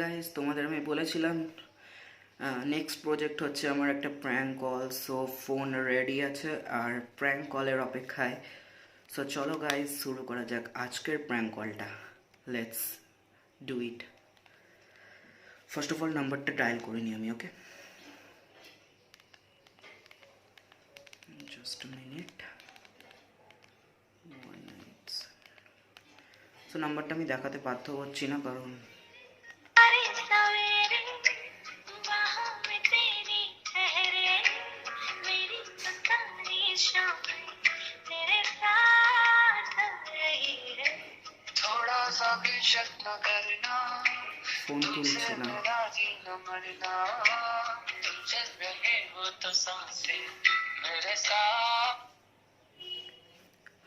Guys, তোমাদের আমি বলেছিলাম নেক্সট প্রজেক্ট হচ্ছে আমার একটা prank call. So phone ready আছে আর প্র্যাঙ্ক কলের অপেক্ষায়। সো চলো গাইস, শুরু করা যাক আজকের প্র্যাঙ্ক কলটা। Let's do it. First of all নাম্বারটা ডায়াল করে নিই আমি। ওকে, জাস্ট মিনিট। সো নাম্বারটা আমি দেখাতে বাধ্য হচ্ছি না, কারণ ফোন তুলছে না।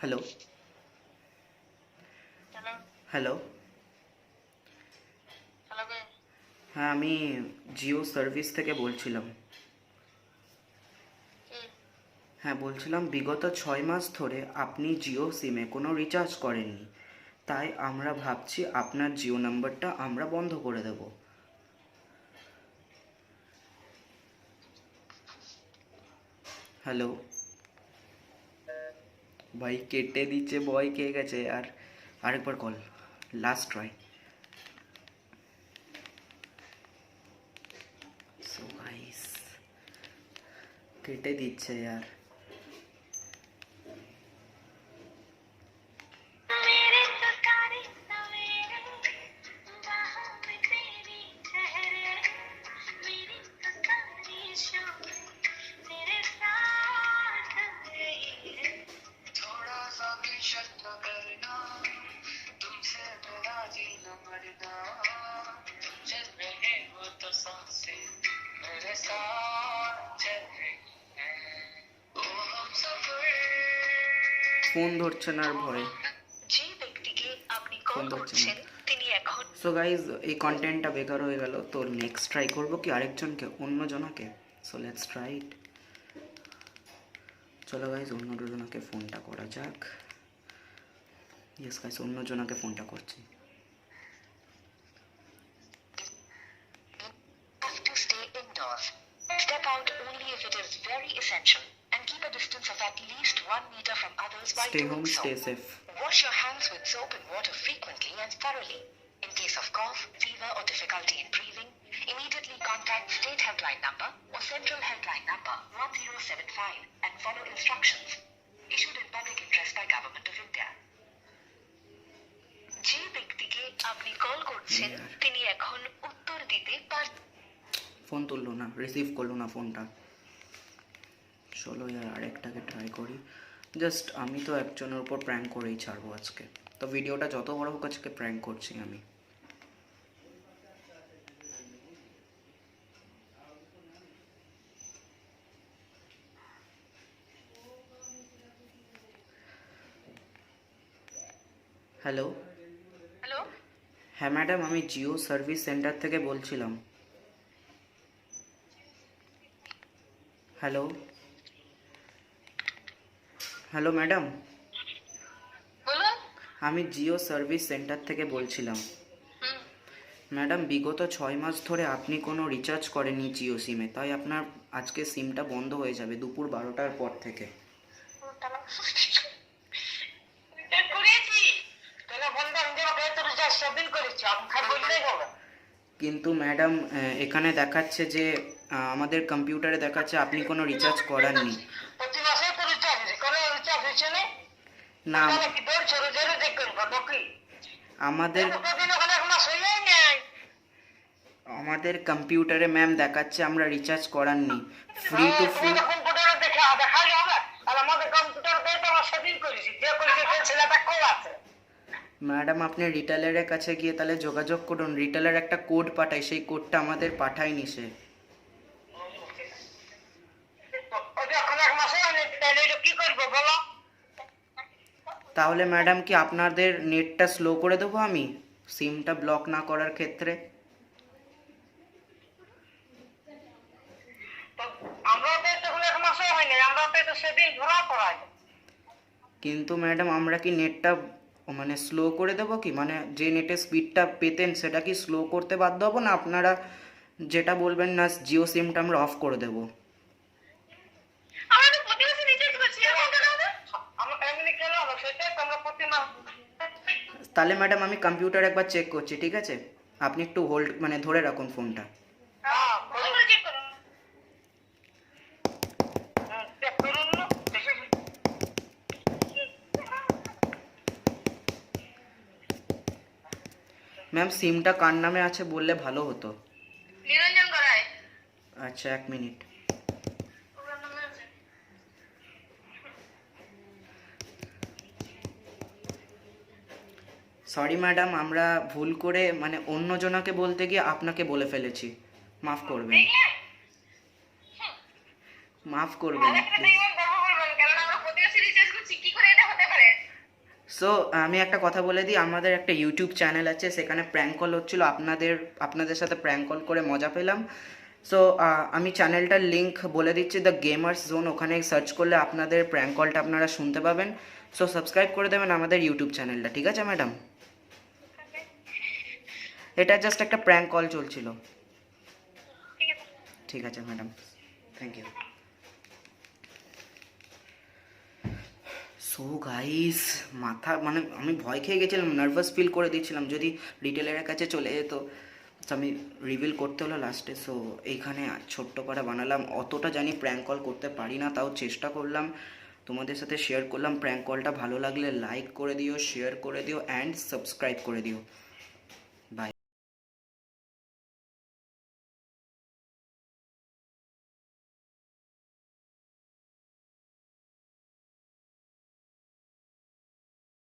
হ্যালো হ্যালো হ্যাঁ, আমি জিও সার্ভিস থেকে বলছিলাম। হ্যাঁ, বলছিলাম বিগত 6 মাস ধরে আপনি জিও সিমে কোনো রিচার্জ করেননি, তাই আমরা ভাবছি আপনার জিও নাম্বারটা আমরা বন্ধ করে দেব। হ্যালো ভাই, কেটে দিচ্ছে, ভয় কে গেছে। আর আরেকবার call, last try. So guys, কেটে দিচ্ছে यार। ফোন ধরছে না আর ভয়ে ফোন ধরছে না। সো গাইজ, এই কন্টেন্টটা বেকার হয়ে গেল। তো নেক্সট ট্রাই করবো কি আরেকজনকে, অন্য জনাকে। So let's try it. চলো গাইজ, অন্য জনাকে ফোনটা করা যাক। ইয়েস গাইজ, অন্য জনাকে ফোনটা করছি। Step out only if it is very essential and keep a distance of at least 1 meter from others while Stay doing home, so. stay safe. Wash your hands with soap and water frequently and thoroughly. In case of cough, fever or difficulty in breathing, immediately contact state helpline number or central helpline number 1075 and follow instructions. Issued in public interest by Government of India. যে ব্যক্তিকে আপনি call করছেন তিনি এখন উত্তর দিতে পারছেন। Phone তুললো না, রিসিভ করলো না ফোনটা। চলো ইয়ার আরেকটাকে ট্রাই করি। জাস্ট আমি তো একজনের উপর প্র্যাঙ্ক করেই ছাড়বো আজকে। তো ভিডিওটা যত বড় হোক, আজকে প্র্যাঙ্ক করছি আমি। হ্যালো হ্যালো, হ্যাঁ ম্যাডাম, আমি জিও সার্ভিস সেন্টার থেকে বলছিলাম। হ্যালো হ্যালো ম্যাডাম, বলুন। আমি জিও সার্ভিস সেন্টার থেকে বলছিলাম। ম্যাডাম, বিগত 6 মাস ধরে আপনি কোনো রিচার্জ করেননি জিও সিমে, তাই আপনার আজকে সিমটা বন্ধ হয়ে যাবে দুপুর 12টার পর থেকে। কিন্তু ম্যাডাম, এখানে দেখাচ্ছে যে আমাদের কম্পিউটারে দেখাচ্ছে আপনি কোনো রিচার্জ করাননি। না, আমাদের কম্পিউটারে ম্যাম দেখাচ্ছে আমরা রিচার্জ করাননি। Free to free. ম্যাডাম, আপনি রিটেলারের কাছে গিয়ে তাহলে যোগাযোগ করুন। রিটেলার একটা কোড পাঠায়, সেই কোডটা আমাদের পাঠায়নি সে। তাহলে ম্যাডাম, কি আপনাদের নেটটা স্লো করে দেবো আমি সিমটা ব্লক না করার ক্ষেত্রে? কিন্তু ম্যাডাম, আমরা কি নেটটা মানে স্লো করে দেবো কি, মানে যে নেটের স্পিডটা পেতেন সেটা কি স্লো করতে বাধ্য হবো, না আপনারা যেটা বলবেন না জিও সিমটা আমরা অফ করে দেবো? আমরা তো প্রতিমাসে রিচার্জ করছি, এরকম কেন হবে? আমরা এমনি কেন হবে, সেটাই তো আমরা প্রতি মাস। তাহলে ম্যাডাম আমি কম্পিউটার একবার চেক করছি, ঠিক আছে? আপনি একটু হোল্ড মানে ধরে রাখুন ফোনটা। হ্যাঁ, ভালো করে চেক করুন। চেক করুন না, দেখে ম্যাম সিমটা কার নামে আছে বললে ভালো হতো। নিরঞ্জন করায়। আচ্ছা, 1 মিনিট। ওর নামে আছে। সরি ম্যাডাম, আমরা ভুল করে মানে অন্যজনাকে বলতে গিয়ে আপনাকে বলে ফেলেছি, মাফ করবেন, দেখলে? মাফ করবেন আরেকটা প্লিজ। দেখবেন, গর্ব করবেন, কারণ আমরা প্রতিমাসে রিচার্জ করছি, কি করে এটা হতে পারে? সো আমি একটা কথা বলে দিই, আমাদের একটা ইউটিউব চ্যানেল আছে, সেখানে প্র্যাঙ্ক কল হচ্ছিলো, আপনাদের সাথে প্র্যাঙ্ক কল করে মজা পেলাম। সো আমি চ্যানেলটার লিংক বলে দিচ্ছি, দ্য গেমার্স জোন, ওখানে সার্চ করলে আপনাদের প্র্যাঙ্ক কলটা আপনারা শুনতে পাবেন। সো সাবস্ক্রাইব করে দেবেন আমাদের ইউটিউব চ্যানেলটা, ঠিক আছে ম্যাডাম? এটা জাস্ট একটা প্র্যাঙ্ক কল চলছিল। ঠিক আছে। ঠিক আছে madam, thank you. So guys, মাথা মানে আমি ভয় খেয়ে গেছিলাম, নার্ভাস ফিল করে দিচ্ছিলাম যদি রিটেলারের কাছে চলে যেত। তো আমি রিভিল করতে হলো লাস্টে। সো এইখানে ছোট্ট করে বানালাম, অতটা জানি প্র্যাঙ্ক কল করতে পারি না, তাও চেষ্টা করলাম, তোমাদের সাথে শেয়ার করলাম। প্র্যাঙ্ক কলটা ভালো লাগলে লাইক করে দিও, শেয়ার করে দিও অ্যান্ড সাবস্ক্রাইব করে দিও।